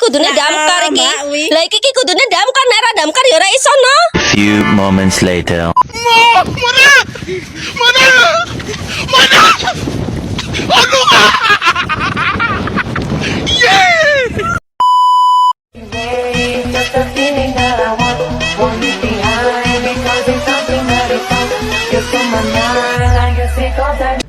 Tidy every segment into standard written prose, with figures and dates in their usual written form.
kudune damkar iki. Mbak, wi. Lah iki kudune damkar nek ora damkar ya ora iso no. Few moments later. Just a feeling that I want it behind because it's something that is on. It's on my mind. I guess it goes that.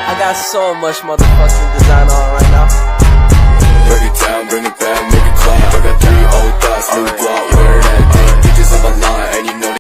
I got so much motherfucking design on right now. Break it down, bring it back, make it clap. I got 3 old thoughts, new block, where that thing. Bitches on my line, and you know